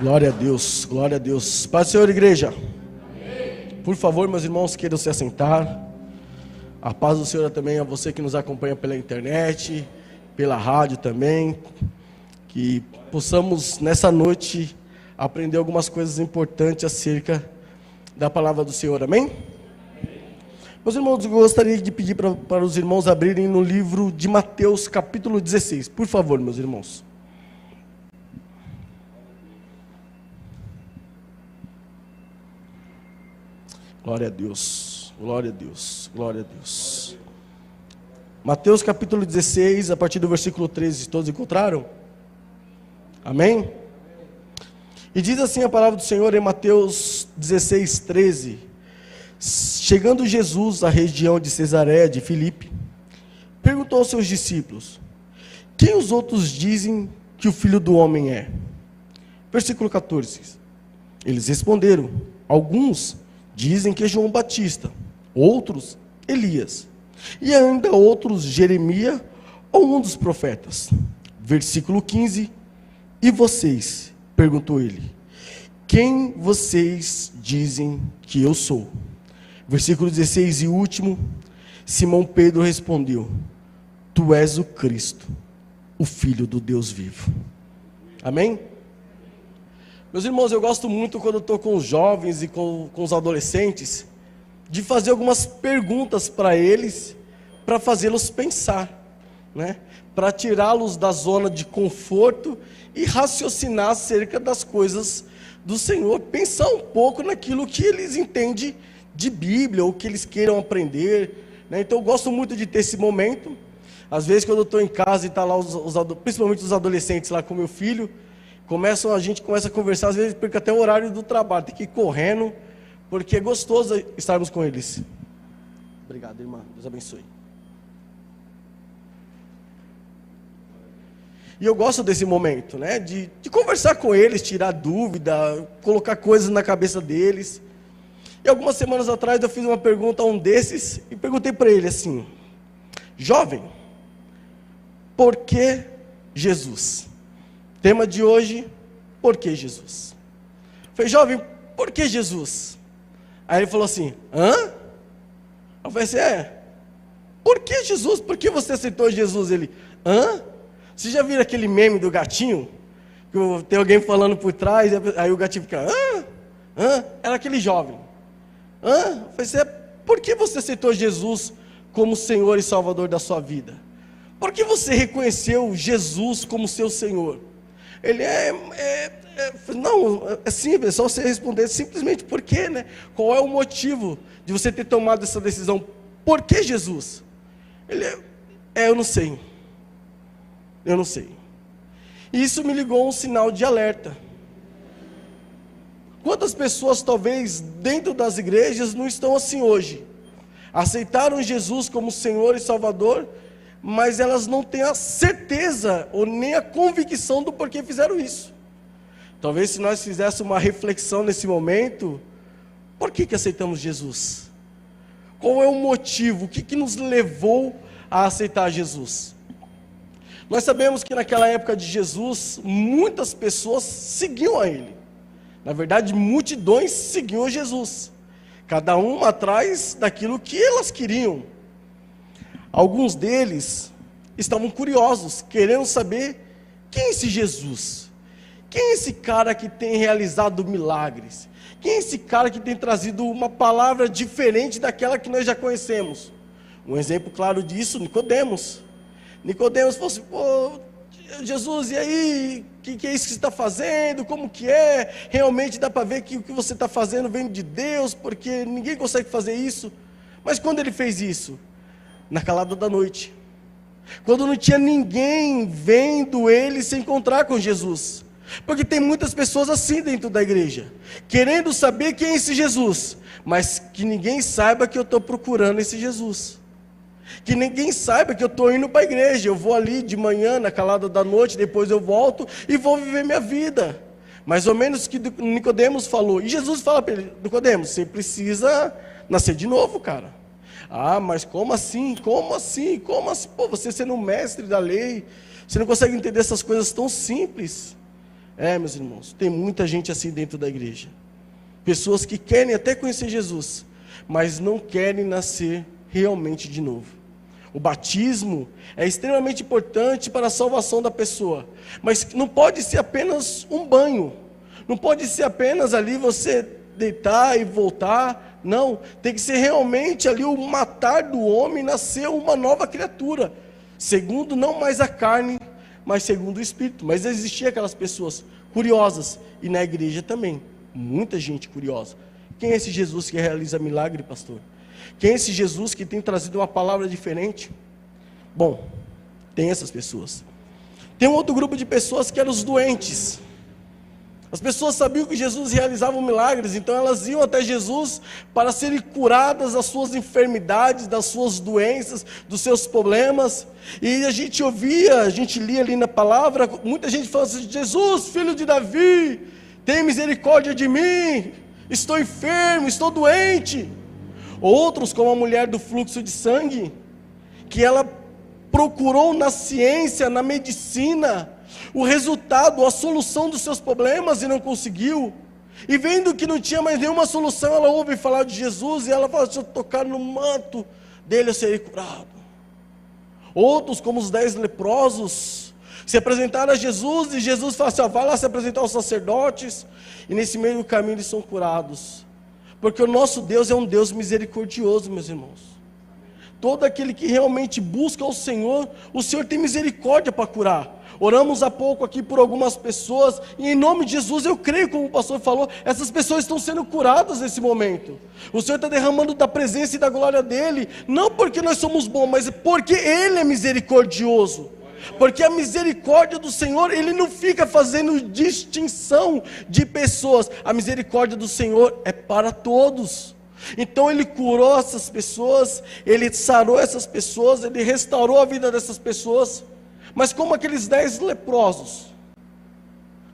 Glória a Deus, glória a Deus. Paz do Senhor, igreja. Por favor, meus irmãos, queiram se assentar. A paz do Senhor também a você que nos acompanha pela internet, pela rádio também. Que possamos nessa noite aprender algumas coisas importantes acerca da palavra do Senhor, amém? Meus irmãos, eu gostaria de pedir para os irmãos abrirem no livro de Mateus, capítulo 16. Por favor, meus irmãos. Glória a Deus, glória a Deus, glória a Deus. Mateus capítulo 16, a partir do versículo 13, todos encontraram? Amém? E diz assim a palavra do Senhor em Mateus 16, 13. Chegando Jesus à região de Cesareia de Filipe, perguntou aos seus discípulos: quem os outros dizem que o Filho do Homem é? Versículo 14. Eles responderam: alguns dizem que é João Batista, outros Elias, e ainda outros Jeremias ou um dos profetas. Versículo 15. E vocês? Perguntou ele: quem vocês dizem que eu sou? Versículo 16 e último. Simão Pedro respondeu: tu és o Cristo, o Filho do Deus vivo. Amém? Meus irmãos, eu gosto muito quando estou com os jovens e com os adolescentes, de fazer algumas perguntas para eles, para fazê-los pensar, né? Para tirá-los da zona de conforto e raciocinar acerca das coisas do Senhor, pensar um pouco naquilo que eles entendem de Bíblia, ou que eles queiram aprender, né? Então eu gosto muito de ter esse momento. Às vezes quando eu estou em casa e está lá, principalmente os adolescentes lá com meu filho, a gente começa a conversar, às vezes perca até o horário do trabalho, tem que ir correndo, porque é gostoso estarmos com eles. Obrigado, irmã, Deus abençoe. E eu gosto desse momento, né, de conversar com eles, tirar dúvida, colocar coisas na cabeça deles. E algumas semanas atrás eu fiz uma pergunta a um desses, e perguntei para ele assim: jovem, por que Jesus? Tema de hoje: por que Jesus? Falei: jovem, por que Jesus? Aí ele falou assim: hã? Eu falei assim: por que Jesus? Por que você aceitou Jesus? Ele: hã? Você já viram aquele meme do gatinho? Que tem alguém falando por trás, aí o gatinho fica: hã? Hã? Era aquele jovem. Hã? Eu falei assim: por que você aceitou Jesus como Senhor e Salvador da sua vida? Por que você reconheceu Jesus como seu Senhor? Ele não, é simples, é só você responder simplesmente por quê, né? Qual é o motivo de você ter tomado essa decisão? Por que Jesus? Ele eu não sei. Eu não sei. E isso me ligou um sinal de alerta. Quantas pessoas talvez dentro das igrejas não estão assim hoje? Aceitaram Jesus como Senhor e Salvador, mas elas não têm a certeza ou nem a convicção do porquê fizeram isso. Talvez se nós fizéssemos uma reflexão nesse momento: por que aceitamos Jesus? Qual é o motivo? O que nos levou a aceitar Jesus? Nós sabemos que naquela época de Jesus, muitas pessoas seguiam a Ele. Na verdade, multidões seguiam Jesus, cada um atrás daquilo que elas queriam. Alguns deles estavam curiosos, querendo saber: quem é esse Jesus? Quem é esse cara que tem realizado milagres? Quem é esse cara que tem trazido uma palavra diferente daquela que nós já conhecemos? Um exemplo claro disso: Nicodemos. Nicodemos falou assim: pô, Jesus, e aí? O que é isso que você está fazendo? Como que é? Realmente dá para ver que o que você está fazendo vem de Deus, porque ninguém consegue fazer isso. Mas quando ele fez isso? Na calada da noite, quando não tinha ninguém vendo ele se encontrar com Jesus. Porque tem muitas pessoas assim dentro da igreja, querendo saber quem é esse Jesus, mas que ninguém saiba que eu estou procurando esse Jesus, que ninguém saiba que eu estou indo para a igreja. Eu vou ali de manhã, na calada da noite, depois eu volto e vou viver minha vida, mais ou menos que Nicodemos falou. E Jesus fala para ele: Nicodemos, você precisa nascer de novo, cara. Ah, mas como assim? Como assim? Como assim? Pô, você sendo um mestre da lei, você não consegue entender essas coisas tão simples? Meus irmãos, tem muita gente assim dentro da igreja. Pessoas que querem até conhecer Jesus, mas não querem nascer realmente de novo. O batismo é extremamente importante para a salvação da pessoa, mas não pode ser apenas um banho, não pode ser apenas ali você deitar e voltar, não, tem que ser realmente ali o matar do homem, nascer uma nova criatura, segundo não mais a carne, mas segundo o Espírito. Mas existiam aquelas pessoas curiosas, e na igreja também, muita gente curiosa. Quem é esse Jesus que realiza milagre, pastor? Quem é esse Jesus que tem trazido uma palavra diferente? Bom, tem essas pessoas. Tem um outro grupo de pessoas que eram os doentes. As pessoas sabiam que Jesus realizava milagres, então elas iam até Jesus para serem curadas das suas enfermidades, das suas doenças, dos seus problemas. E a gente ouvia, a gente lia ali na palavra, muita gente falando assim: Jesus, filho de Davi, tem misericórdia de mim, estou enfermo, estou doente. Outros, como a mulher do fluxo de sangue, que ela procurou na ciência, na medicina, o resultado, a solução dos seus problemas e não conseguiu. E vendo que não tinha mais nenhuma solução, ela ouve falar de Jesus e ela fala: se eu tocar no manto dele eu serei curado. Outros, como os 10 leprosos, se apresentaram a Jesus e Jesus fala assim: vai lá se apresentar aos sacerdotes, e nesse meio do caminho eles são curados. Porque o nosso Deus é um Deus misericordioso, meus irmãos. Todo aquele que realmente busca o Senhor tem misericórdia para curar. Oramos há pouco aqui por algumas pessoas, e em nome de Jesus eu creio, como o pastor falou, essas pessoas estão sendo curadas nesse momento. O Senhor está derramando da presença e da glória dEle, não porque nós somos bons, mas porque Ele é misericordioso. Porque a misericórdia do Senhor, Ele não fica fazendo distinção de pessoas. A misericórdia do Senhor é para todos. Então Ele curou essas pessoas, Ele sarou essas pessoas, Ele restaurou a vida dessas pessoas. Mas como aqueles 10 leprosos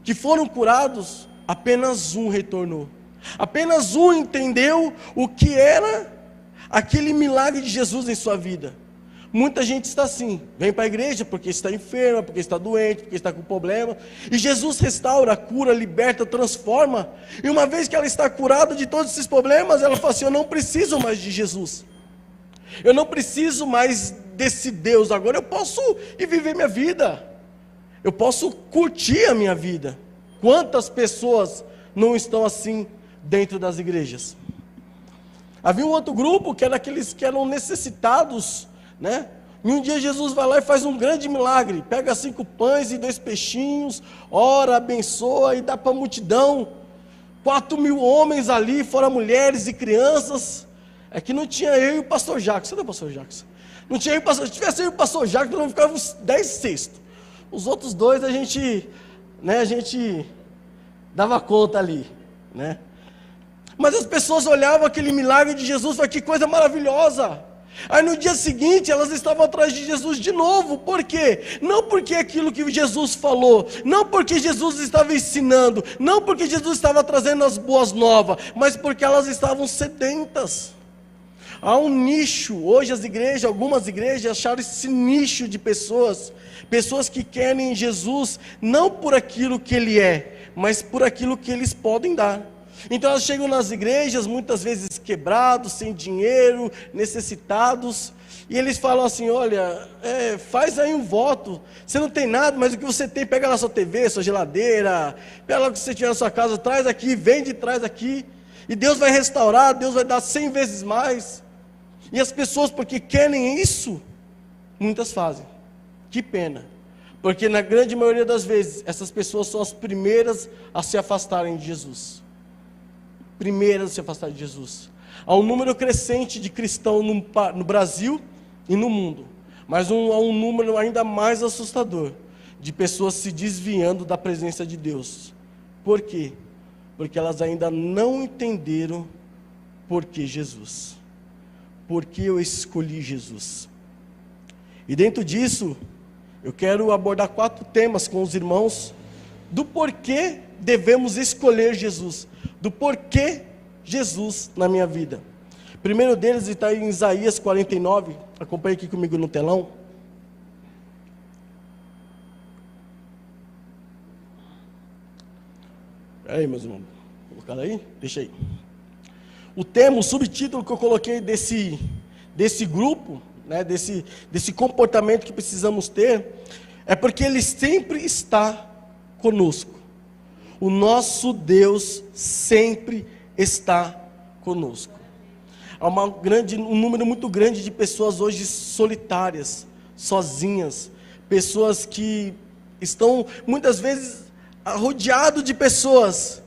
que foram curados, apenas um retornou. Apenas um entendeu o que era aquele milagre de Jesus em sua vida. Muita gente está assim, vem para a igreja porque está enferma, porque está doente, porque está com problema. E Jesus restaura, cura, liberta, transforma. E uma vez que ela está curada de todos esses problemas, ela fala assim: eu não preciso mais de Jesus. Eu não preciso mais desse Deus, agora eu posso ir viver minha vida. Eu posso curtir a minha vida. Quantas pessoas não estão assim dentro das igrejas? Havia um outro grupo que era aqueles que eram necessitados, né? E um dia Jesus vai lá e faz um grande milagre. Pega 5 pães e 2 peixinhos, ora, abençoa e dá para a multidão. 4.000 homens ali, fora mulheres e crianças. É que não tinha eu e o pastor Jacques. Cadê o pastor Jacques? Não tinha eu e o pastor. Se tivesse eu e o pastor Jacques, nós ficava uns 10 cestos. Os outros 2 a gente dava conta ali, né? Mas as pessoas olhavam aquele milagre de Jesus e falavam: que coisa maravilhosa. Aí no dia seguinte elas estavam atrás de Jesus de novo. Por quê? Não porque aquilo que Jesus falou, não porque Jesus estava ensinando, não porque Jesus estava trazendo as boas novas, mas porque elas estavam sedentas. Há um nicho, hoje algumas igrejas acharam esse nicho de pessoas que querem Jesus, não por aquilo que Ele é, mas por aquilo que eles podem dar. Então elas chegam nas igrejas, muitas vezes quebrados, sem dinheiro, necessitados, e eles falam assim: olha, faz aí um voto, você não tem nada, mas o que você tem, pega lá sua TV, sua geladeira, pega lá o que você tiver na sua casa, traz aqui, vende, traz aqui, e Deus vai restaurar, Deus vai dar 100 vezes mais. E as pessoas, porque querem isso, muitas fazem. Que pena, porque na grande maioria das vezes, essas pessoas são as primeiras a se afastarem de Jesus. Primeiras a se afastar de Jesus. Há um número crescente de cristãos no Brasil e no mundo, mas há um número ainda mais assustador de pessoas se desviando da presença de Deus. Por quê? Porque elas ainda não entenderam por que Jesus. Por que eu escolhi Jesus? E dentro disso, eu quero abordar 4 temas com os irmãos do porquê devemos escolher Jesus, do porquê Jesus na minha vida. O primeiro deles está em Isaías 49, acompanhe aqui comigo no telão. Aí, meus irmãos, colocar aí? Deixa aí. O tema, o subtítulo que eu coloquei desse grupo, né, desse comportamento que precisamos ter, é porque Ele sempre está conosco. O nosso Deus sempre está conosco. Há um número muito grande de pessoas hoje solitárias, sozinhas, pessoas que estão muitas vezes rodeadas de pessoas,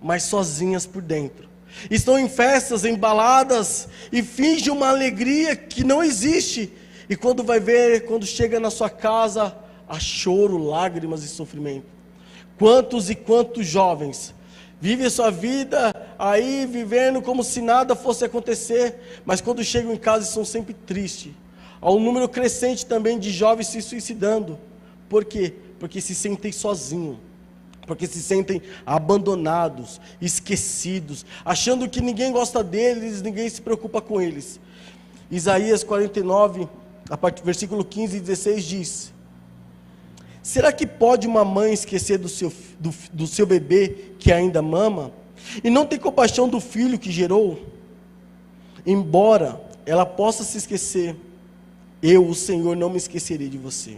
mas sozinhas por dentro. Estão em festas, em baladas e fingem uma alegria que não existe. E quando vai ver, quando chega na sua casa, há choro, lágrimas e sofrimento. Quantos e quantos jovens vivem a sua vida aí, vivendo como se nada fosse acontecer, mas quando chegam em casa estão sempre tristes. Há um número crescente também de jovens se suicidando. Por quê? Porque se sentem sozinhos, porque se sentem abandonados, esquecidos, achando que ninguém gosta deles, ninguém se preocupa com eles. Isaías 49, versículo 15 e 16 diz: será que pode uma mãe esquecer do seu bebê que ainda mama, e não tem compaixão do filho que gerou? Embora ela possa se esquecer, eu, o Senhor, não me esquecerei de você.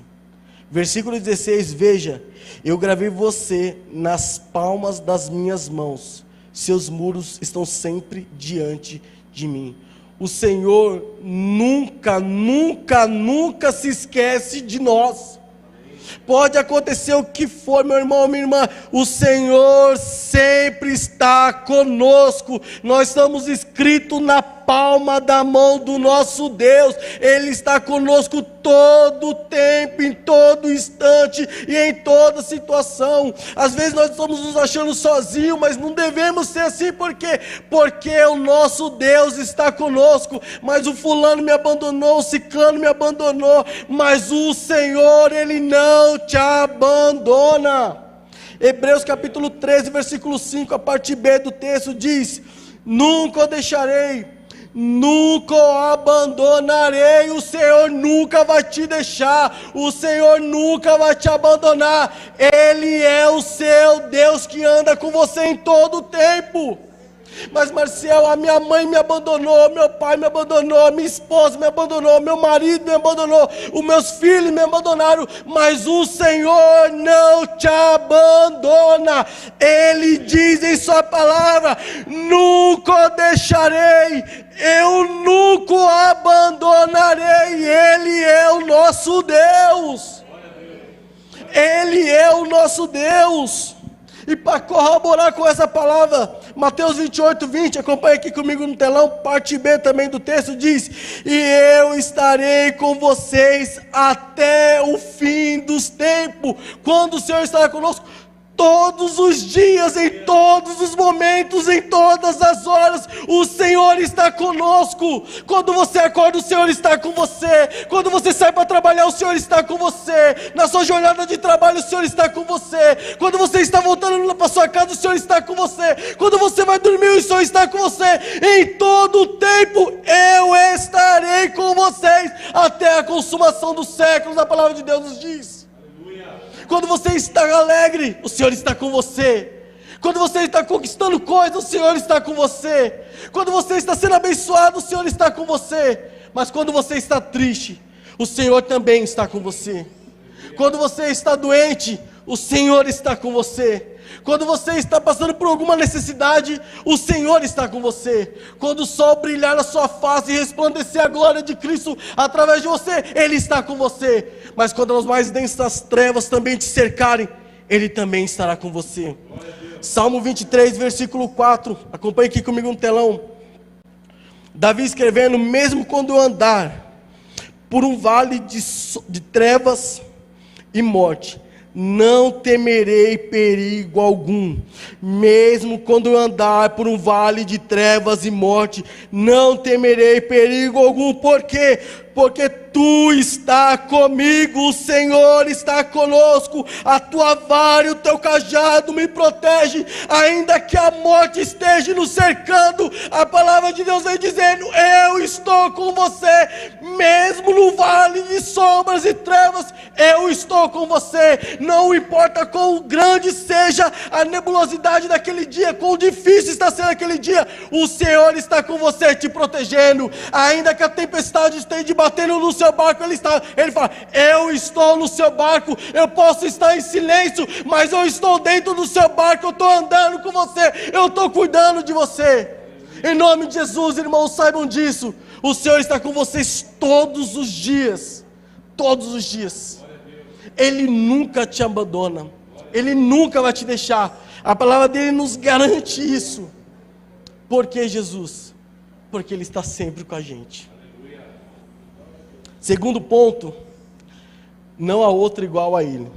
Versículo 16, veja, eu gravei você nas palmas das minhas mãos, seus muros estão sempre diante de mim. O Senhor nunca, nunca, nunca se esquece de nós. Pode acontecer o que for, meu irmão, minha irmã, o Senhor sempre está conosco. Nós estamos escritos na palma da mão do nosso Deus. Ele está conosco todo o tempo, em todo instante e em toda situação. Às vezes nós estamos nos achando sozinhos, mas não devemos ser assim. Por quê? Porque o nosso Deus está conosco. Mas o fulano me abandonou, o ciclano me abandonou, mas o Senhor, Ele não te abandona. Hebreus capítulo 13, versículo 5, a parte B do texto diz: nunca o deixarei, nunca o abandonarei. O Senhor nunca vai te deixar, o Senhor nunca vai te abandonar. Ele é o seu Deus que anda com você em todo o tempo. Mas Marcel, a minha mãe me abandonou, meu pai me abandonou, minha esposa me abandonou, meu marido me abandonou, os meus filhos me abandonaram, mas o Senhor não te abandona. Ele diz em sua palavra: nunca o deixarei, eu nunca o abandonarei. Ele é o nosso Deus. Ele é o nosso Deus. E para corroborar com essa palavra, Mateus 28, 20, acompanha aqui comigo no telão, parte B também do texto, diz: e eu estarei com vocês até o fim dos tempos. Quando o Senhor estará conosco? Todos os dias, em todos os momentos, em todas as horas, o Senhor está conosco. Quando você acorda, o Senhor está com você. Quando você sai para trabalhar, o Senhor está com você. Na sua jornada de trabalho, o Senhor está com você. Quando você está voltando para sua casa, o Senhor está com você. Quando você vai dormir, o Senhor está com você. Em todo o tempo, eu estarei com vocês até a consumação dos séculos. A palavra de Deus nos diz. Quando você está alegre, o Senhor está com você. Quando você está conquistando coisas, o Senhor está com você. Quando você está sendo abençoado, o Senhor está com você. Mas quando você está triste, o Senhor também está com você. Quando você está doente, o Senhor está com você. Quando você está passando por alguma necessidade, o Senhor está com você. Quando o sol brilhar na sua face e resplandecer a glória de Cristo através de você, Ele está com você. Mas quando as mais densas trevas também te cercarem, Ele também estará com você. Salmo 23, versículo 4, acompanhe aqui comigo no telão. Davi escrevendo: mesmo quando eu andar por um vale de trevas e morte, não temerei perigo algum. Mesmo quando eu andar por um vale de trevas e morte, não temerei perigo algum. Por quê? Porque tu está comigo, o Senhor está conosco, a tua vara e o teu cajado me protege. Ainda que a morte esteja nos cercando, a palavra de Deus vem dizendo: eu estou com você. Mesmo no vale de sombras e trevas, Eu estou com você, não importa quão grande seja a nebulosidade daquele dia, quão difícil está sendo aquele dia, o Senhor está com você, te protegendo, ainda que a tempestade esteja batendo no seu barco, Ele fala, eu estou no seu barco, eu posso estar em silêncio, mas eu estou dentro do seu barco, eu estou andando com você, eu estou cuidando de você, em nome de Jesus, irmãos, saibam disso, o Senhor está com vocês todos os dias, Ele nunca te abandona, Ele nunca vai te deixar, a palavra dele nos garante isso. Por que Jesus? Porque Ele está sempre com a gente. Segundo ponto, não há outro igual a Ele.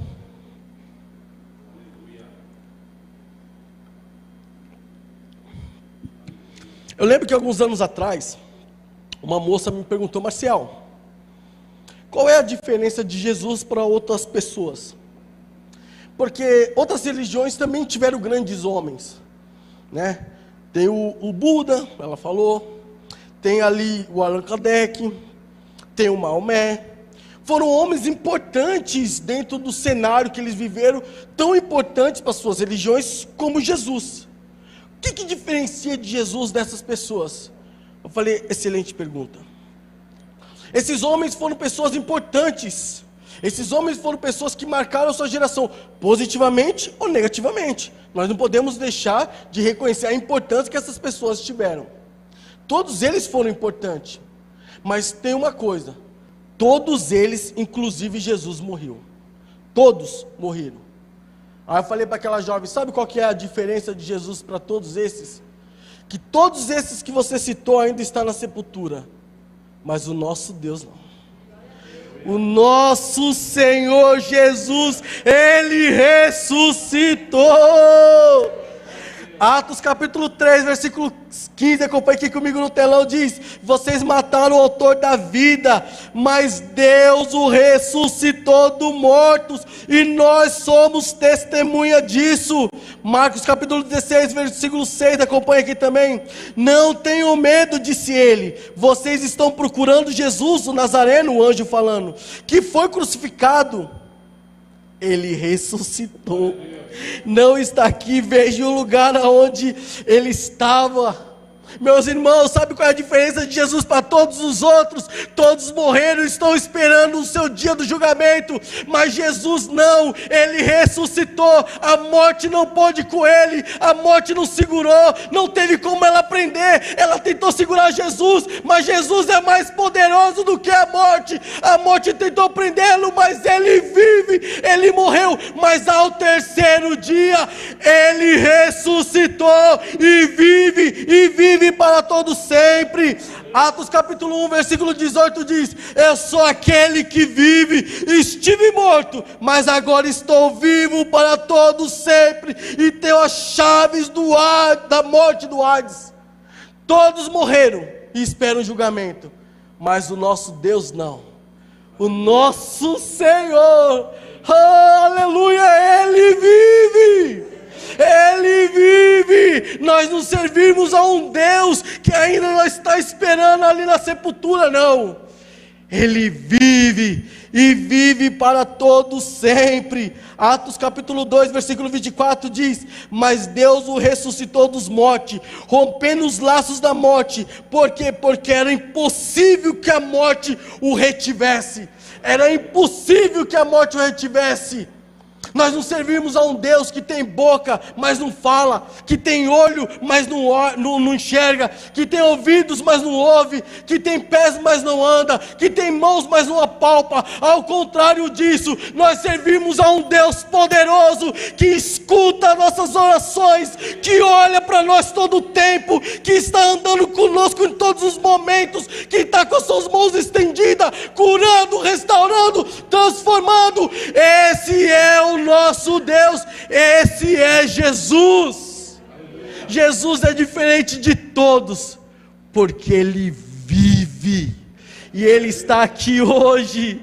Eu lembro que alguns anos atrás, uma moça me perguntou, Marcial, qual é a diferença de Jesus para outras pessoas? Porque outras religiões também tiveram grandes homens, né? Tem o Buda, ela falou, tem ali o Allan Kardec, tem o Maomé. Foram homens importantes dentro do cenário que eles viveram, tão importantes para as suas religiões como Jesus. O que diferencia de Jesus dessas pessoas? Eu falei, excelente pergunta. Esses homens foram pessoas importantes. Esses homens foram pessoas que marcaram a sua geração, positivamente ou negativamente. Nós não podemos deixar de reconhecer a importância que essas pessoas tiveram. Todos eles foram importantes. Mas tem uma coisa, todos eles, inclusive Jesus, morreu. Todos morreram. Aí eu falei para aquela jovem, sabe qual que é a diferença de Jesus para todos esses? Que todos esses que você citou ainda estão na sepultura. Mas o nosso Deus não. O nosso Senhor Jesus, Ele ressuscitou. Atos capítulo 3, versículo 15, acompanhe aqui comigo no telão, diz, vocês mataram o autor da vida, mas Deus o ressuscitou dos mortos, e nós somos testemunha disso. Marcos capítulo 16, versículo 6, acompanhe aqui também, não tenham medo, disse ele, vocês estão procurando Jesus, o Nazareno, o anjo falando, que foi crucificado, Ele ressuscitou, não está aqui, veja o lugar onde Ele estava. Meus irmãos, sabe qual é a diferença de Jesus para todos os outros? Todos morreram, estão esperando o seu dia do julgamento, mas Jesus não, Ele ressuscitou, a morte não pôde com Ele, a morte não segurou, não teve como ela prender, ela tentou segurar Jesus, mas Jesus é mais poderoso do que a morte tentou prendê-lo, mas Ele vive, Ele morreu, mas ao terceiro dia, Ele ressuscitou, e vive para todo sempre. Atos capítulo 1, versículo 18 diz, eu sou aquele que vive, estive morto, mas agora estou vivo para todo sempre, e tenho as chaves da morte do Hades. Todos morreram e esperam julgamento, mas o nosso Deus não. O nosso Senhor, aleluia, Ele vive. Ele vive, nós não servimos a um Deus que ainda não está esperando ali na sepultura, não. Ele vive, e vive para todo sempre. Atos capítulo 2, versículo 24 diz, mas Deus o ressuscitou dos mortos, rompendo os laços da morte. Por quê? Porque era impossível que a morte o retivesse. Era impossível que a morte o retivesse. Nós não servimos a um Deus que tem boca, mas não fala, que tem olho, mas não enxerga, que tem ouvidos, mas não ouve, que tem pés, mas não anda, que tem mãos, mas não apalpa. Ao contrário disso, nós servimos a um Deus poderoso, que escuta nossas orações, que olha para nós todo o tempo, que está andando conosco em todos os momentos, que está com as suas mãos estendidas, curando, restaurando, transformando. Esse é o nosso Deus, esse é Jesus. Jesus é diferente de todos, porque Ele vive, e Ele está aqui hoje.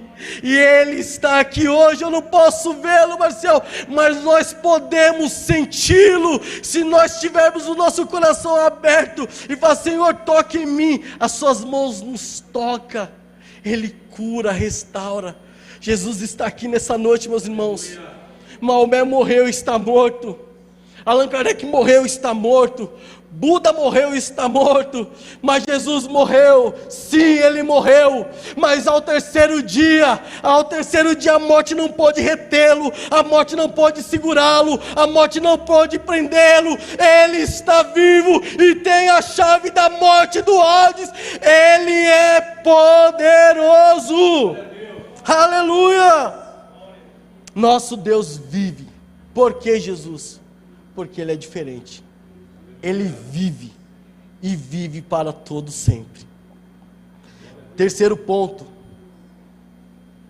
Eu não posso vê-lo, Marcelo, mas nós podemos senti-lo, se nós tivermos o nosso coração aberto, e falar, Senhor, toque em mim, as suas mãos nos tocam, Ele cura, restaura. Jesus está aqui nessa noite, meus irmãos. Maomé morreu e está morto. Allan Kardec morreu e está morto. Buda morreu e está morto. Mas Jesus morreu. Sim, ele morreu. Mas ao terceiro dia a morte não pôde retê-lo. A morte não pôde segurá-lo. A morte não pôde prendê-lo. Ele está vivo e tem a chave da morte do Hades. Ele é poderoso. Aleluia! Nosso Deus vive. Por que Jesus? Porque Ele é diferente. Ele vive e vive para todo sempre. Terceiro ponto.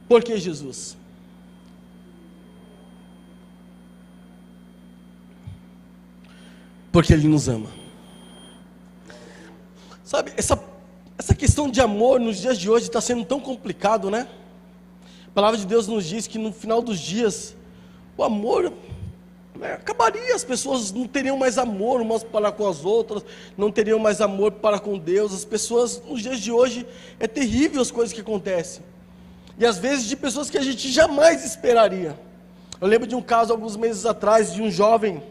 Por que Jesus? Porque Ele nos ama. Sabe, essa questão de amor nos dias de hoje está sendo tão complicado, né? A palavra de Deus nos diz que no final dos dias, o amor acabaria, as pessoas não teriam mais amor umas para com as outras, não teriam mais amor para com Deus. As pessoas, nos dias de hoje, é terrível as coisas que acontecem, e às vezes de pessoas que a gente jamais esperaria. Eu lembro de um caso, alguns meses atrás, de um jovem,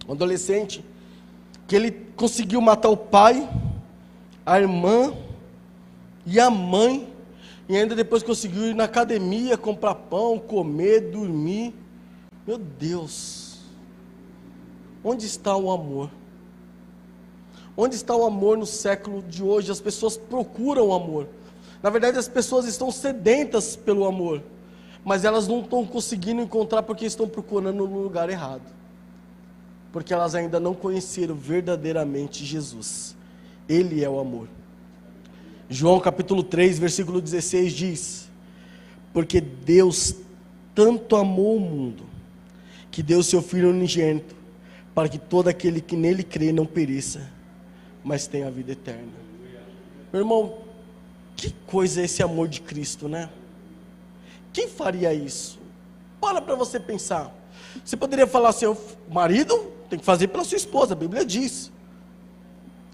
um adolescente, que ele conseguiu matar o pai, a irmã e a mãe, e ainda depois conseguiu ir na academia, comprar pão, comer, dormir. Meu Deus! Onde está o amor? Onde está o amor no século de hoje? As pessoas procuram o amor. Na verdade, as pessoas estão sedentas pelo amor, mas elas não estão conseguindo encontrar porque estão procurando no lugar errado. Porque elas ainda não conheceram verdadeiramente Jesus. Ele é o amor. João capítulo 3, versículo 16 diz: porque Deus tanto amou o mundo, que deu seu Filho unigênito, para que todo aquele que nele crê não pereça, mas tenha a vida eterna. Meu irmão, que coisa é esse amor de Cristo, né? Quem faria isso? Para você pensar. Você poderia falar assim: o marido tem que fazer pela sua esposa, a Bíblia diz,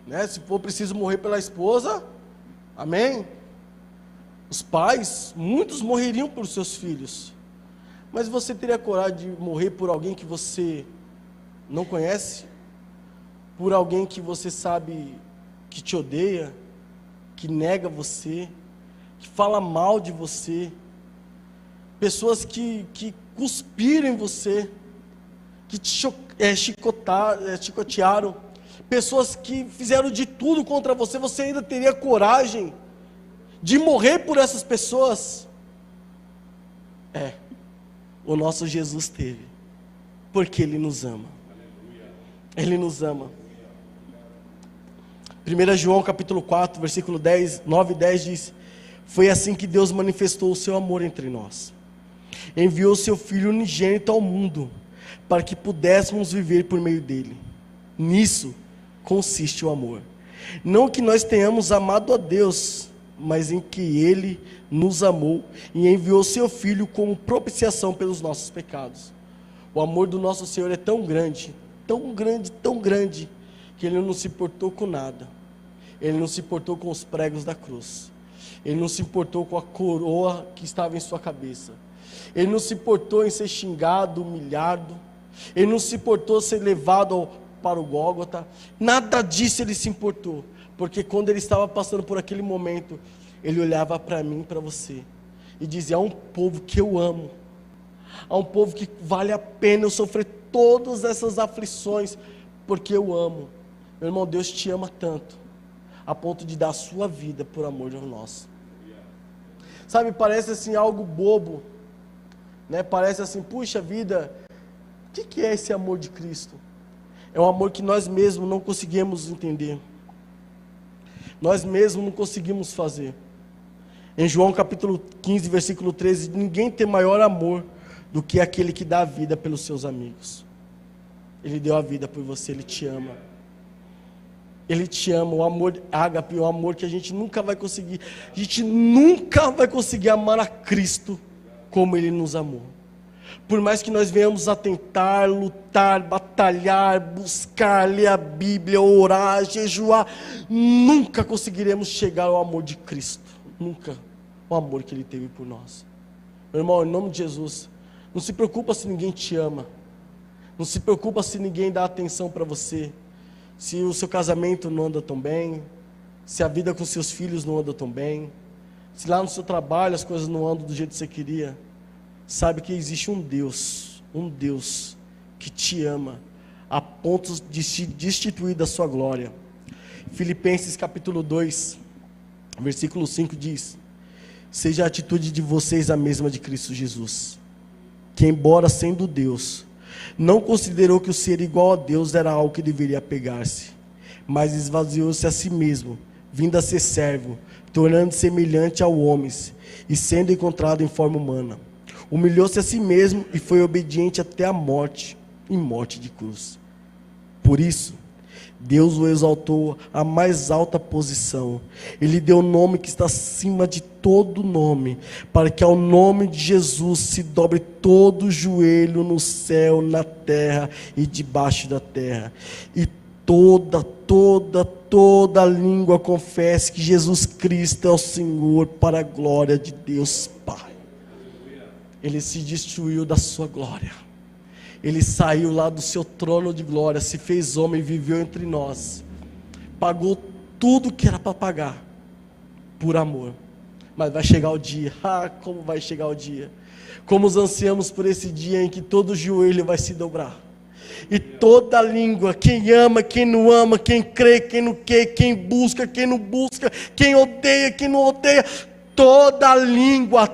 né? Se for preciso morrer pela esposa, amém? Os pais, muitos morreriam por seus filhos. Mas você teria coragem de morrer por alguém que você não conhece? Por alguém que você sabe que te odeia, que nega você, que fala mal de você, pessoas que cuspiram em você, que te chicotearam, pessoas que fizeram de tudo contra você. Você ainda teria coragem de morrer por essas pessoas? O nosso Jesus teve, porque Ele nos ama. Ele nos ama. 1 João capítulo 4, versículo 9 e 10 diz: foi assim que Deus manifestou o seu amor entre nós. Enviou seu Filho unigênito ao mundo, para que pudéssemos viver por meio dele. Nisso consiste o amor. Não que nós tenhamos amado a Deus, mas em que Ele nos amou e enviou seu Filho como propiciação pelos nossos pecados. O amor do nosso Senhor é tão grande, tão grande, tão grande, que Ele não se importou com nada. Ele não se importou com os pregos da cruz. Ele não se importou com a coroa que estava em sua cabeça. Ele não se importou em ser xingado, humilhado. Ele não se importou em ser levado para o Gólgota. Nada disso Ele se importou. Porque quando Ele estava passando por aquele momento, Ele olhava para mim e para você e dizia: há um povo que eu amo, há um povo que vale a pena eu sofrer todas essas aflições, porque eu amo. Meu irmão, Deus te ama tanto, a ponto de dar a sua vida por amor de nós. Sabe, parece assim algo bobo, né? Parece assim, puxa vida, o que é esse amor de Cristo? É um amor que nós mesmos não conseguimos entender. Nós mesmos não conseguimos fazer. Em João capítulo 15, versículo 13, ninguém tem maior amor do que aquele que dá a vida pelos seus amigos. Ele deu a vida por você, Ele te ama. Ele te ama, o amor ágape, o amor que a gente nunca vai conseguir. A gente nunca vai conseguir amar a Cristo como Ele nos amou. Por mais que nós venhamos a tentar, lutar, batalhar, buscar, ler a Bíblia, orar, jejuar, nunca conseguiremos chegar ao amor de Cristo. Nunca. O amor que Ele teve por nós. Meu irmão, em nome de Jesus, não se preocupa se ninguém te ama. Não se preocupa se ninguém dá atenção para você. Se o seu casamento não anda tão bem. Se a vida com seus filhos não anda tão bem. Se lá no seu trabalho as coisas não andam do jeito que você queria. Sabe que existe um Deus que te ama a ponto de se destituir da sua glória. Filipenses capítulo 2, versículo 5 diz: seja a atitude de vocês a mesma de Cristo Jesus, que embora sendo Deus, não considerou que o ser igual a Deus era algo que deveria apegar-se, mas esvaziou-se a si mesmo, vindo a ser servo, tornando-se semelhante ao homens, e sendo encontrado em forma humana. Humilhou-se a si mesmo e foi obediente até a morte, e morte de cruz. Por isso, Deus o exaltou à mais alta posição. Ele deu o nome que está acima de todo nome, para que ao nome de Jesus se dobre todo o joelho no céu, na terra e debaixo da terra. E toda língua confesse que Jesus Cristo é o Senhor, para a glória de Deus Pai. Ele se destruiu da sua glória. Ele saiu lá do seu trono de glória, se fez homem e viveu entre nós. Pagou tudo que era para pagar, por amor. Mas vai chegar o dia, como vai chegar o dia. Como os ansiamos por esse dia em que todo joelho vai se dobrar. E toda língua, quem ama, quem não ama, quem crê, quem não crê, quem busca, quem não busca, quem odeia, quem não odeia, toda língua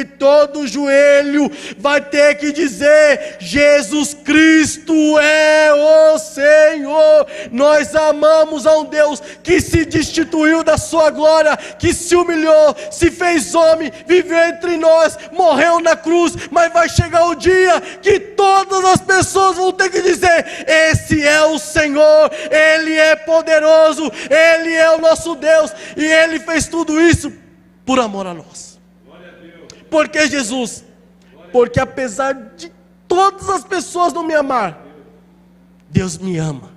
e todo joelho vai ter que dizer: Jesus Cristo é o Senhor. Nós amamos a um Deus que se destituiu da sua glória, que se humilhou, se fez homem, viveu entre nós, morreu na cruz, mas vai chegar o dia que todas as pessoas vão ter que dizer: esse é o Senhor, Ele é poderoso, Ele é o nosso Deus, e Ele fez tudo isso por amor a nós. Por que Jesus? Porque apesar de todas as pessoas não me amar, Deus me ama.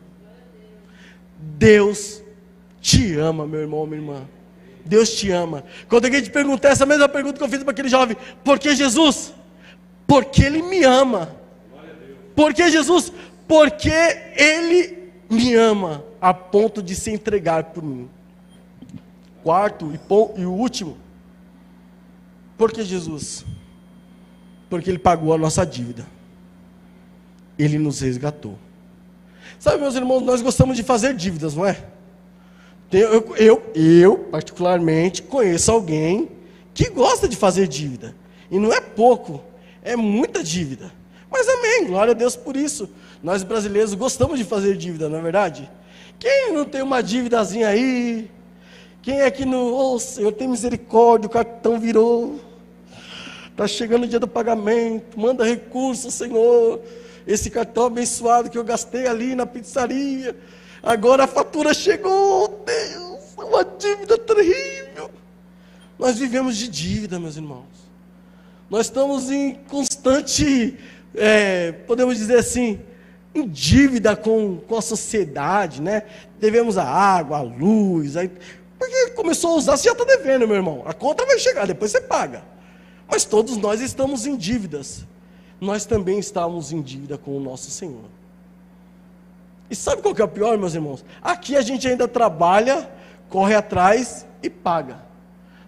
Deus te ama, meu irmão, minha irmã. Deus te ama. Quando alguém te perguntar essa mesma pergunta que eu fiz para aquele jovem: por que Jesus? Porque Ele me ama. Por que Jesus? Porque Ele me ama a ponto de se entregar por mim. Quarto e o último: por que Jesus? Porque Ele pagou a nossa dívida. Ele nos resgatou. Sabe, meus irmãos, nós gostamos de fazer dívidas, não é? Eu particularmente conheço alguém que gosta de fazer dívida. E não é pouco, é muita dívida. Mas amém, glória a Deus por isso. Nós brasileiros gostamos de fazer dívida, não é verdade? Quem não tem uma dívidazinha aí? Quem é que não... Oh, Senhor, tem misericórdia, o cartão virou. Está chegando o dia do pagamento, manda recurso, Senhor. Esse cartão abençoado que eu gastei ali na pizzaria, agora a fatura chegou, oh, Deus, é uma dívida terrível. Nós vivemos de dívida, meus irmãos. Nós estamos em constante, podemos dizer assim, em dívida com a sociedade, né? Devemos a água, a luz, porque começou a usar, você já está devendo, meu irmão. A conta vai chegar, depois você paga. Mas todos nós estamos em dívidas. Nós também estamos em dívida com o nosso Senhor. E sabe qual que é o pior, meus irmãos? Aqui a gente ainda trabalha, corre atrás e paga.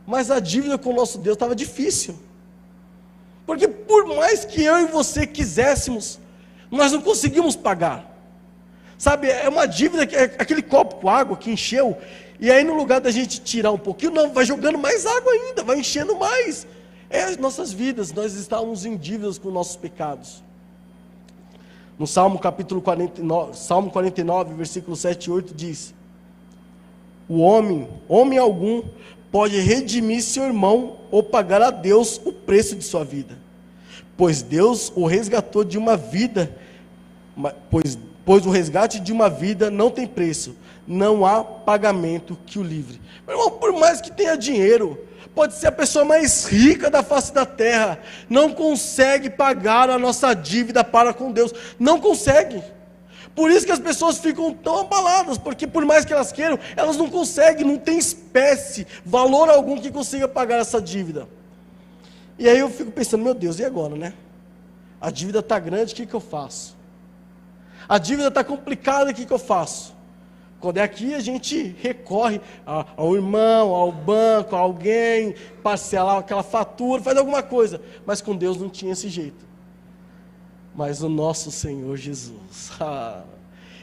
Mas a dívida com o nosso Deus estava difícil. Porque por mais que eu e você quiséssemos, nós não conseguimos pagar. Sabe, é uma dívida, que é aquele copo com água que encheu, e aí no lugar da gente tirar um pouquinho, não, vai jogando mais água ainda, vai enchendo mais. É as nossas vidas, nós estávamos em dívidas com nossos pecados. No Salmo capítulo 49, Salmo 49, versículo 7 e 8 diz: o homem algum, pode redimir seu irmão ou pagar a Deus o preço de sua vida. Pois Deus o resgatou de uma vida, pois o resgate de uma vida não tem preço, não há pagamento que o livre. Meu irmão, por mais que tenha dinheiro, pode ser a pessoa mais rica da face da terra, não consegue pagar a nossa dívida para com Deus, não consegue. Por isso que as pessoas ficam tão abaladas, porque por mais que elas queiram, elas não conseguem, não tem espécie, valor algum que consiga pagar essa dívida. E aí eu fico pensando, meu Deus, e agora, né? A dívida está grande, o que eu faço? A dívida está complicada, o que eu faço? Quando é aqui, a gente recorre ao irmão, ao banco, a alguém, parcelar aquela fatura, faz alguma coisa. Mas com Deus não tinha esse jeito. Mas o nosso Senhor Jesus,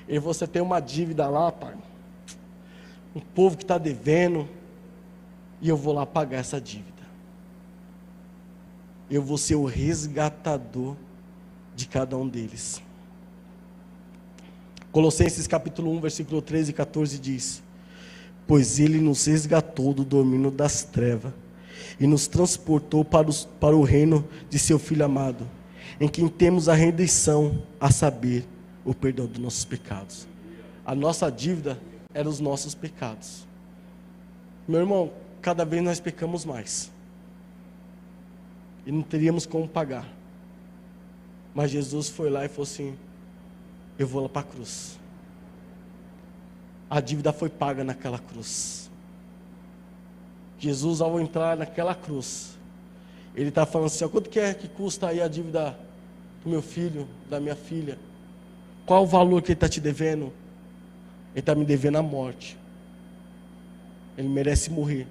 e você tem uma dívida lá, pai, um povo que está devendo, e eu vou lá pagar essa dívida. Eu vou ser o resgatador de cada um deles. Colossenses capítulo 1, versículo 13 e 14 diz: pois Ele nos resgatou do domínio das trevas e nos transportou para o reino de seu Filho amado, em quem temos a redenção, a saber, o perdão dos nossos pecados. A nossa dívida era os nossos pecados. Meu irmão, cada vez nós pecamos mais. E não teríamos como pagar. Mas Jesus foi lá e falou assim: eu vou lá para a cruz. A dívida foi paga naquela cruz. Jesus, ao entrar naquela cruz, Ele está falando assim: quanto que é que custa aí a dívida do meu filho, da minha filha? Qual o valor que Ele está te devendo? Ele está me devendo a morte. Ele merece morrer,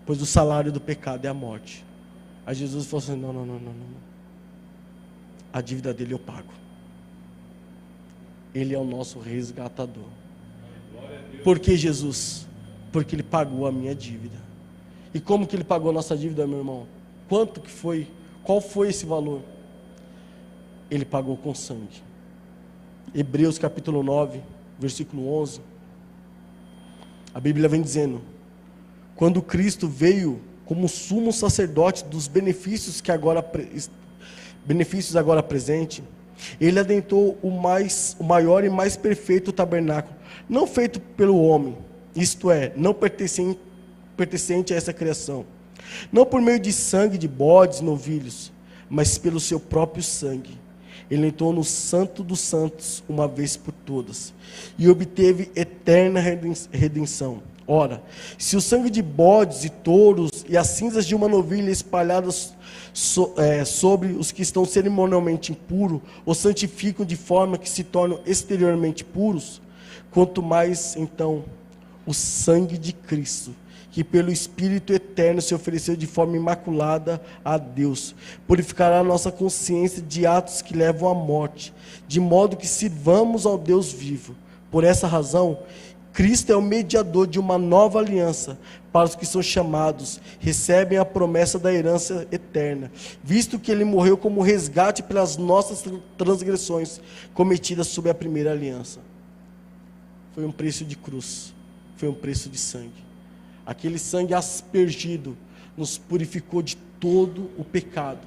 pois o salário do pecado é a morte. Aí Jesus falou assim: não. A dívida dele eu pago. Ele é o nosso resgatador. Por que Jesus? Porque Ele pagou a minha dívida. E como que Ele pagou a nossa dívida, meu irmão? Quanto que foi? Qual foi esse valor? Ele pagou com sangue. Hebreus capítulo 9, versículo 11. A Bíblia vem dizendo: quando Cristo veio como sumo sacerdote dos benefícios agora presente, Ele adentrou o maior e mais perfeito tabernáculo, não feito pelo homem, isto é, não pertencente a essa criação, não por meio de sangue de bodes, novilhos, mas pelo seu próprio sangue. Ele entrou no Santo dos Santos uma vez por todas e obteve eterna redenção. Ora, se o sangue de bodes e touros e as cinzas de uma novilha espalhadas sobre os que estão cerimonialmente impuros os santificam de forma que se tornam exteriormente puros, quanto mais então o sangue de Cristo, que pelo Espírito eterno se ofereceu de forma imaculada a Deus, purificará a nossa consciência de atos que levam à morte, de modo que sirvamos ao Deus vivo. Por essa razão, Cristo é o mediador de uma nova aliança para os que são chamados, recebem a promessa da herança eterna, visto que Ele morreu como resgate pelas nossas transgressões cometidas sob a primeira aliança. Foi um preço de cruz, foi um preço de sangue. Aquele sangue aspergido nos purificou de todo o pecado.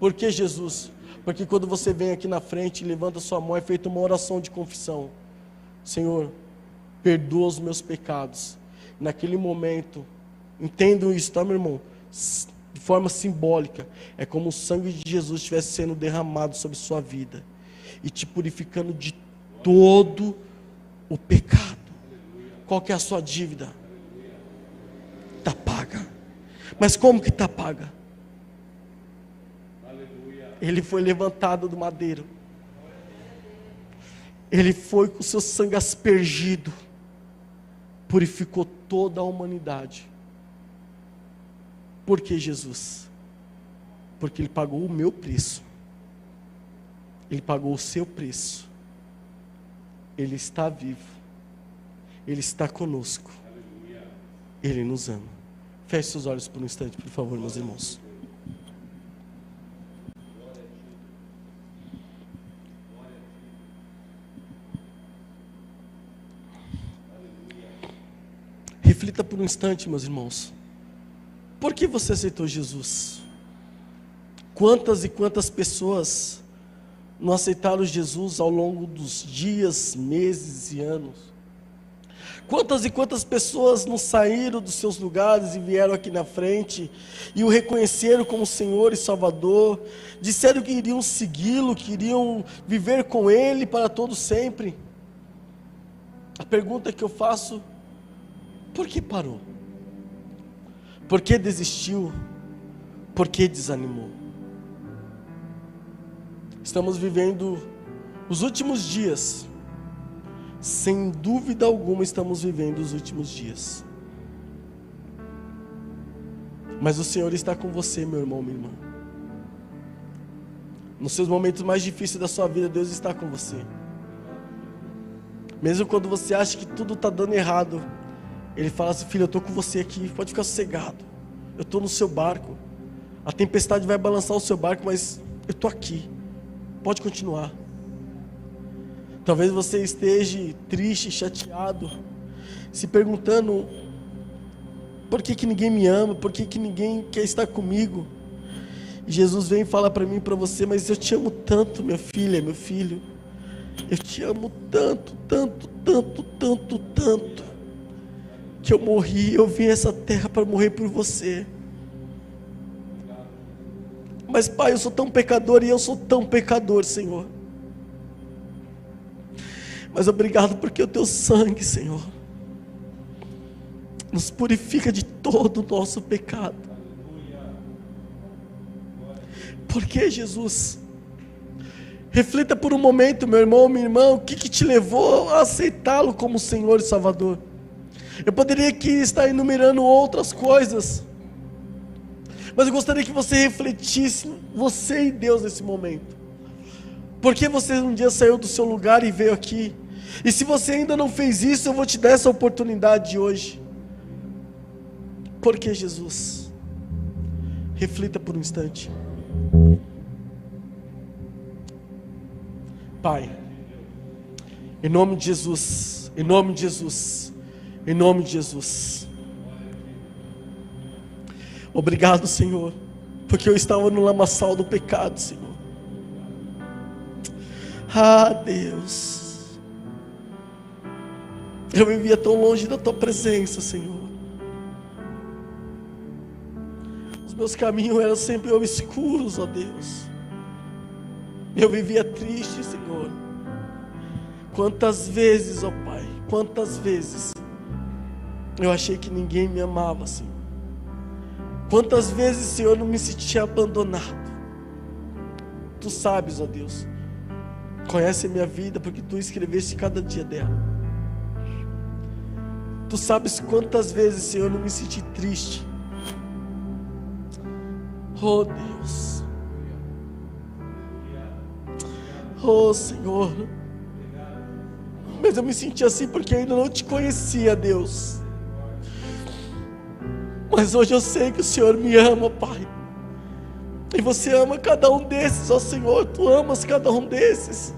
Por que Jesus? Porque quando você vem aqui na frente e levanta sua mão, é feita uma oração de confissão: Senhor, perdoa os meus pecados. Naquele momento, entendam isso, tá, meu irmão? De forma simbólica, é como o sangue de Jesus estivesse sendo derramado sobre sua vida e te purificando de todo o pecado. Qual que é a sua dívida? Está paga. Mas como que está paga? Ele foi levantado do madeiro. Ele foi com o seu sangue aspergido, purificou toda a humanidade. Por que Jesus? Porque Ele pagou o meu preço. Ele pagou o seu preço. Ele está vivo. Ele está conosco. Ele nos ama. Feche seus olhos por um instante, por favor, meus irmãos. Reflita por um instante, meus irmãos. Por que você aceitou Jesus? Quantas e quantas pessoas não aceitaram Jesus ao longo dos dias, meses e anos? Quantas e quantas pessoas não saíram dos seus lugares e vieram aqui na frente e o reconheceram como Senhor e Salvador, disseram que iriam segui-lo, que iriam viver com Ele para todo sempre? A pergunta que eu faço: por que parou? Por que desistiu? Por que desanimou? Estamos vivendo os últimos dias. Sem dúvida alguma estamos vivendo os últimos dias. Mas o Senhor está com você, meu irmão, minha irmã. Nos seus momentos mais difíceis da sua vida, Deus está com você. Mesmo quando você acha que tudo está dando errado, Ele fala assim: filho, eu estou com você aqui, pode ficar sossegado. Eu estou no seu barco. A tempestade vai balançar o seu barco, mas eu estou aqui. Pode continuar. Talvez você esteja triste, chateado, se perguntando: por que ninguém me ama? Por que ninguém quer estar comigo? E Jesus vem e fala para mim e para você: mas eu te amo tanto, minha filha, meu filho. Eu te amo tanto, tanto, tanto, tanto, tanto, que eu morri, eu vim a essa terra para morrer por você. Mas Pai, eu sou tão pecador e eu sou tão pecador, Senhor. Mas obrigado porque o Teu sangue, Senhor, nos purifica de todo o nosso pecado. Porque, Jesus, reflita por um momento, meu irmão, minha irmã, o que te levou a aceitá-lo como Senhor e Salvador. Eu poderia aqui estar enumerando outras coisas, mas eu gostaria que você refletisse, você e Deus, nesse momento. Por que você um dia saiu do seu lugar e veio aqui? E se você ainda não fez isso, eu vou te dar essa oportunidade de hoje. Por que, Jesus? Reflita por um instante. Pai, em nome de Jesus, em nome de Jesus, em nome de Jesus. Obrigado, Senhor, porque eu estava no lamaçal do pecado, Senhor. Ah, Deus, eu vivia tão longe da Tua presença, Senhor. Os meus caminhos eram sempre obscuros, ó Deus. Eu vivia triste, Senhor. Quantas vezes, ó Pai, quantas vezes eu achei que ninguém me amava, Senhor. Quantas vezes, Senhor, eu não me sentia abandonado. Tu sabes, ó Deus, conhece a minha vida porque Tu escreveste cada dia dela. Tu sabes quantas vezes, Senhor, eu não me senti triste. Oh Deus, oh Senhor, mas eu me senti assim porque ainda não Te conhecia, Deus. Mas hoje eu sei que o Senhor me ama, Pai, e Você ama cada um desses, ó Senhor. Tu amas cada um desses.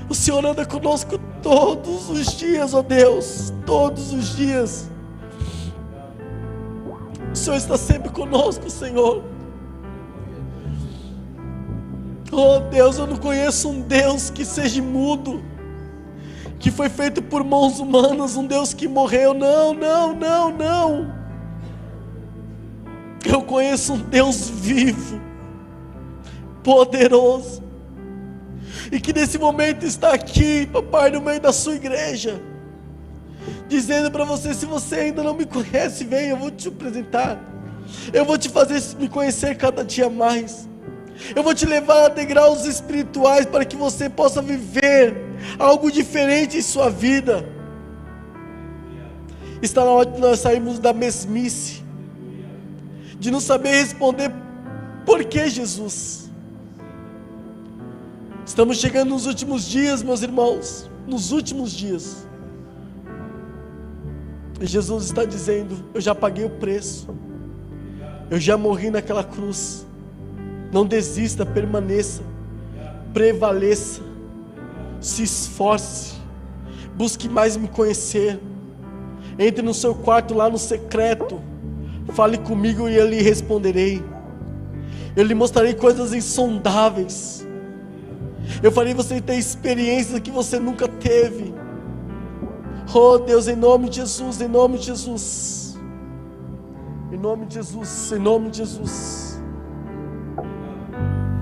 O Senhor anda conosco todos os dias, ó Deus, todos os dias. O Senhor está sempre conosco, Senhor. Oh Deus, eu não conheço um Deus que seja mudo, que foi feito por mãos humanas, um Deus que morreu. Não, não, não, não. Eu conheço um Deus vivo, poderoso, e que nesse momento está aqui, papai, no meio da sua igreja, dizendo para você: se você ainda não me conhece, vem, eu vou te apresentar. Eu vou te fazer me conhecer cada dia mais. Eu vou te levar a degraus espirituais para que você possa viver algo diferente em sua vida. Está na hora de nós sairmos da mesmice, de não saber responder por que, Jesus. Estamos chegando nos últimos dias, meus irmãos, nos últimos dias. E Jesus está dizendo: eu já paguei o preço, eu já morri naquela cruz. Não desista, permaneça, prevaleça, se esforce, busque mais me conhecer. Entre no seu quarto lá no secreto, fale comigo e eu lhe responderei. Eu lhe mostrarei coisas insondáveis. Eu farei você ter experiências que você nunca teve. Oh Deus, em nome de Jesus, em nome de Jesus, em nome de Jesus, em nome de Jesus.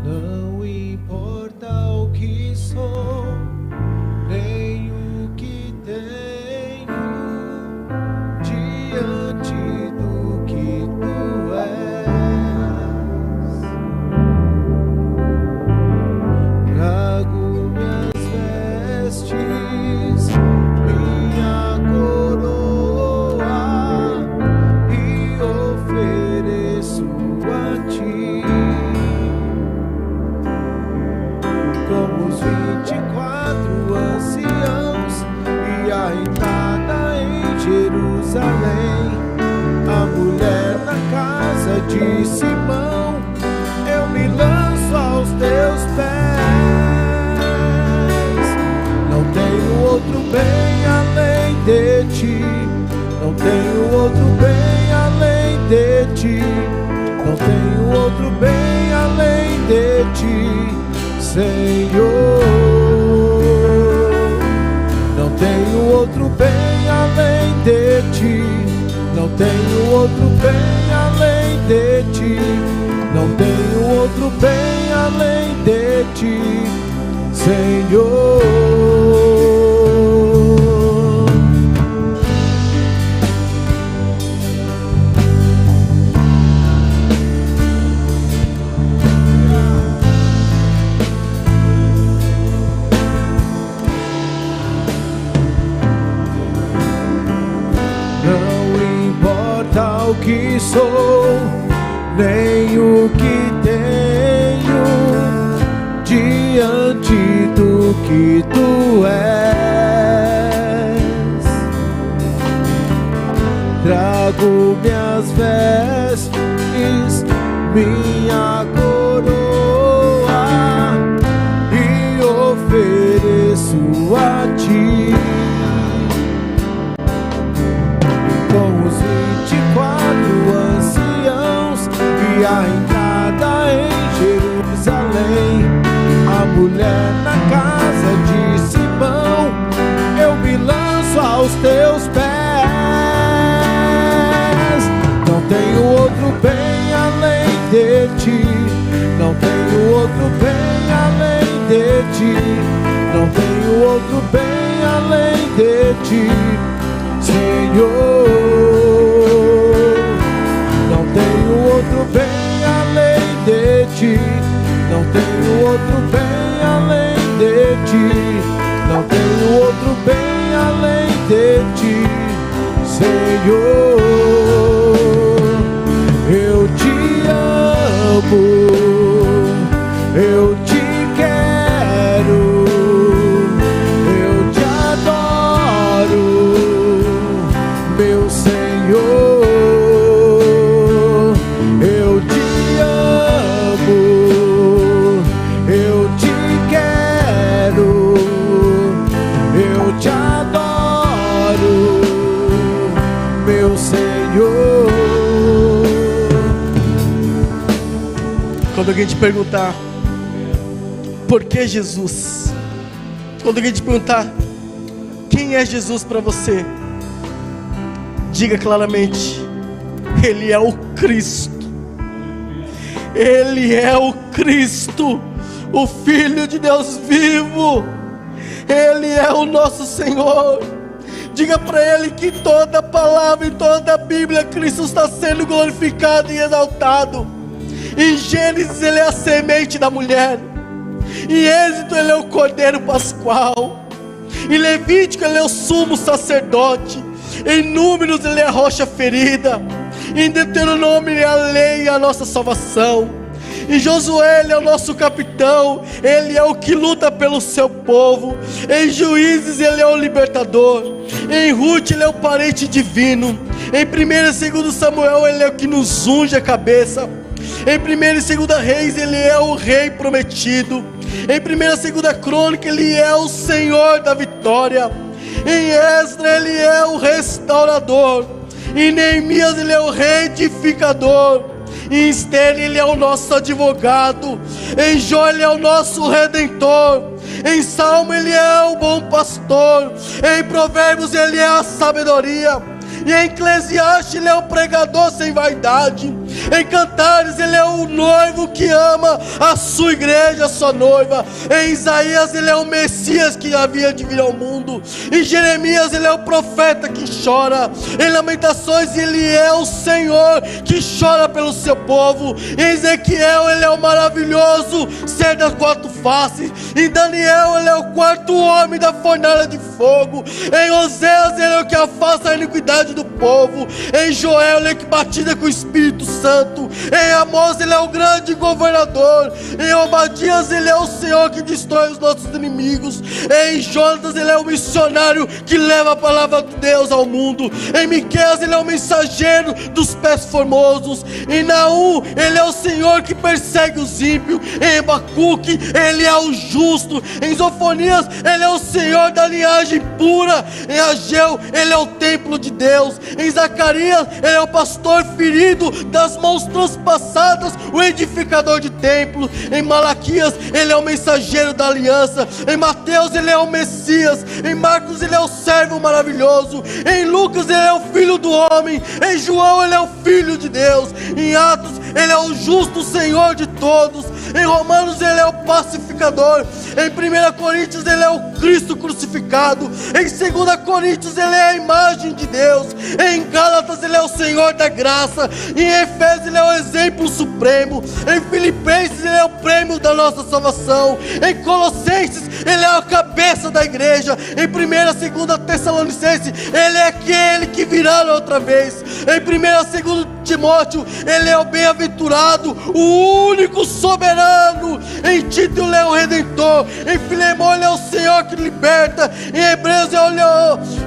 Não importa o que sou, nem o que tenho, diante do que Tu és. de Simão, eu me lanço aos teus pés. Não tenho outro bem além de ti, não tenho outro bem além de ti, não tenho outro bem além de ti, Senhor. Não tenho outro bem além de ti, não tenho outro bem além de ti, não tenho outro bem além de ti, Senhor. O que sou, nem o que tenho, diante do que tu és. Trago minhas vestes, minha coroa e ofereço a ti. Com os 24 anciãos e a entrada em Jerusalém, a mulher na casa de Simão, eu me lanço aos teus pés. Não tenho outro bem além de ti, não tenho outro bem além de ti, não tenho outro bem além de ti, Senhor. Não tenho outro bem além de ti, não tenho outro bem além de ti, não tenho outro bem além de ti, Senhor. Eu te amo, eu te quero, eu te adoro, meu Senhor. Eu te amo, eu te quero, eu te adoro, meu Senhor. Quando alguém te perguntar por que Jesus, quando alguém te perguntar quem é Jesus para você, diga claramente: Ele é o Cristo. Ele é o Cristo, o Filho de Deus vivo. Ele é o nosso Senhor. Diga para Ele que toda palavra e toda a Bíblia, Cristo está sendo glorificado e exaltado. Em Gênesis Ele é a semente da mulher, em Êxodo Ele é o Cordeiro Pascual, em Levítico Ele é o sumo sacerdote, em Números Ele é a rocha ferida, em Deuteronômio Ele é a lei e a nossa salvação, em Josué Ele é o nosso capitão, Ele é o que luta pelo seu povo, em Juízes Ele é o libertador, em Ruth Ele é o parente divino, em 1 e 2 Samuel Ele é o que nos unge a cabeça, em 1 e 2 Reis Ele é o rei prometido, em 1 e 2 Crônica Ele é o Senhor da vitória, em Esdras Ele é o restaurador, em Neemias Ele é o reedificador, em Esther Ele é o nosso advogado, em Jó Ele é o nosso redentor, em Salmo Ele é o bom pastor, em Provérbios Ele é a sabedoria, e em Eclesiastes Ele é o pregador sem vaidade, em Cantares Ele é o noivo que ama a sua igreja, a sua noiva, em Isaías Ele é o Messias que havia de vir ao mundo, em Jeremias Ele é o profeta que chora, em Lamentações Ele é o Senhor que chora pelo seu povo, em Ezequiel Ele é o maravilhoso ser das quatro faces, em Daniel Ele é o quarto homem da fornalha de fogo, em Oséias Ele é o que afasta a iniquidade do povo, em Joel Ele é que batiza com o Espírito Santo, santo. Em Amós ele é o grande governador. Em Obadias ele é o Senhor que destrói os nossos inimigos. Em Jonas ele é o missionário que leva a palavra de Deus ao mundo. Em Miqueias ele é o mensageiro dos pés formosos. Em Naum ele é o Senhor que persegue os ímpios. Em Abacuque ele é o justo. Em Zofonias ele é o Senhor da linhagem pura. Em Ageu ele é o templo de Deus. Em Zacarias ele é o pastor ferido, das mãos transpassadas, o edificador de templos. Em Malaquias ele é o mensageiro da aliança. Em Mateus ele é o Messias. Em Marcos ele é o servo maravilhoso. Em Lucas ele é o filho do homem. Em João ele é o filho de Deus. Em Atos ele é o justo Senhor de todos. Em Romanos ele é o pacificador. Em 1 Coríntios ele é o Cristo crucificado. Em 2 Coríntios ele é a imagem de Deus. Em Gálatas ele é o Senhor da graça. Em Efésios ele é o exemplo supremo. Em Filipenses ele é o prêmio da nossa salvação. Em Colossenses ele é a cabeça da igreja. Em 1 e 2 Tessalonicenses ele é aquele que virá outra vez. Em 1 e 2 Timóteo ele é o bem-aventurado, o único soberano. Em Tito ele é o redentor. Em Filemão ele é o Senhor que liberta. Em Hebreus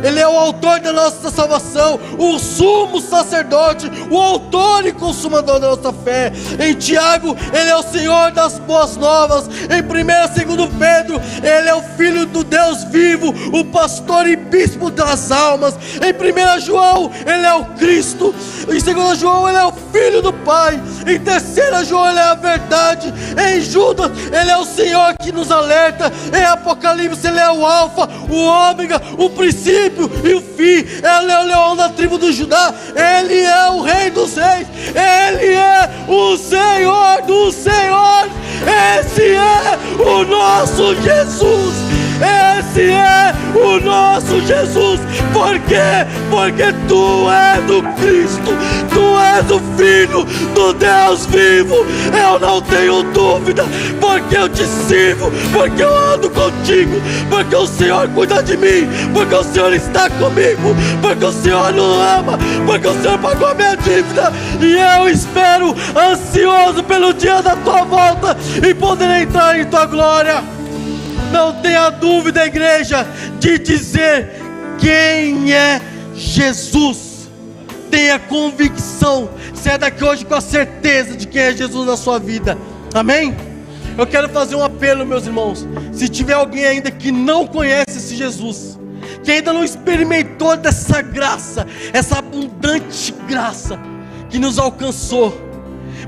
ele é o autor da nossa salvação, o sumo sacerdote, o autor e consumador da nossa fé. Em Tiago ele é o Senhor das boas novas. Em 1 e 2 Pedro ele é o filho do Deus vivo, o pastor e bispo das almas. Em 1 João ele é o Cristo. Em 2 João ele é o filho do Pai. Em 3 João ele é a verdade. Em Judas ele é o Senhor que nos alerta. Em Apocalipse ele é o alfa, o ômega, o princípio e o fim. Ele é o leão da tribo do Judá. Ele é o rei dos reis. Ele é o Senhor dos senhores. Esse é o nosso Jesus. Esse é o nosso Jesus. Por quê? Porque tu és o Cristo, tu és o Filho do Deus vivo. Eu não tenho dúvida, porque eu te sirvo, porque eu ando contigo, porque o Senhor cuida de mim, porque o Senhor está comigo, porque o Senhor nos ama, porque o Senhor pagou a minha dívida. E eu espero ansioso pelo dia da tua volta e poder entrar em tua glória. Não tenha dúvida, igreja, de dizer quem é Jesus. Tenha convicção. Saia daqui hoje com a certeza de quem é Jesus na sua vida. Amém? Eu quero fazer um apelo, meus irmãos. Se tiver alguém ainda que não conhece esse Jesus, que ainda não experimentou dessa graça, essa abundante graça que nos alcançou,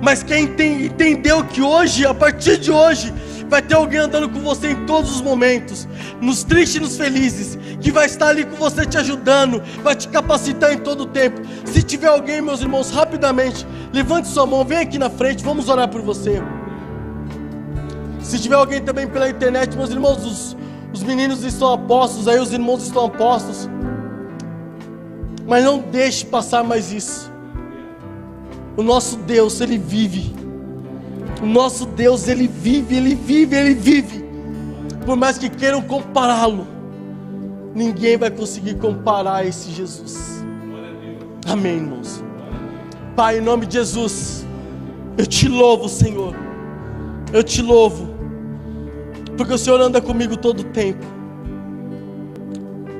mas que entendeu que hoje, a partir de hoje, vai ter alguém andando com você em todos os momentos, nos tristes e nos felizes, que vai estar ali com você te ajudando, vai te capacitar em todo o tempo. Se tiver alguém, meus irmãos, rapidamente, levante sua mão, vem aqui na frente, vamos orar por você. Se tiver alguém também pela internet, meus irmãos, os meninos estão apostos, aí os irmãos estão apostos, mas não deixe passar mais isso. O nosso Deus, Ele vive. O nosso Deus, Ele vive, Ele vive, Ele vive. Por mais que queiram compará-lo, ninguém vai conseguir comparar esse Jesus. Amém, irmãos. Pai, em nome de Jesus, eu te louvo, Senhor. Eu te louvo, porque o Senhor anda comigo todo o tempo.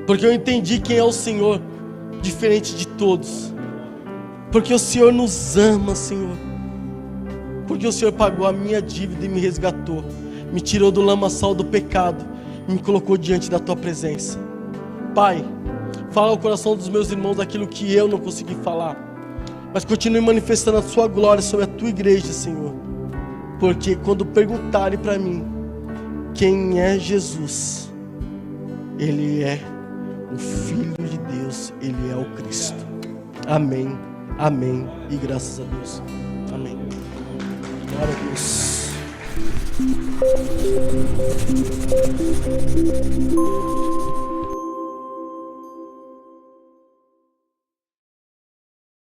Porque eu entendi quem é o Senhor, diferente de todos. Porque o Senhor nos ama, Senhor. Porque o Senhor pagou a minha dívida e me resgatou, me tirou do lamaçal do pecado, me colocou diante da tua presença. Pai, fala ao coração dos meus irmãos aquilo que eu não consegui falar, mas continue manifestando a sua glória sobre a tua igreja, Senhor. Porque quando perguntarem para mim quem é Jesus, Ele é o Filho de Deus, Ele é o Cristo. Amém, amém e graças a Deus. Amém. Glória a Deus.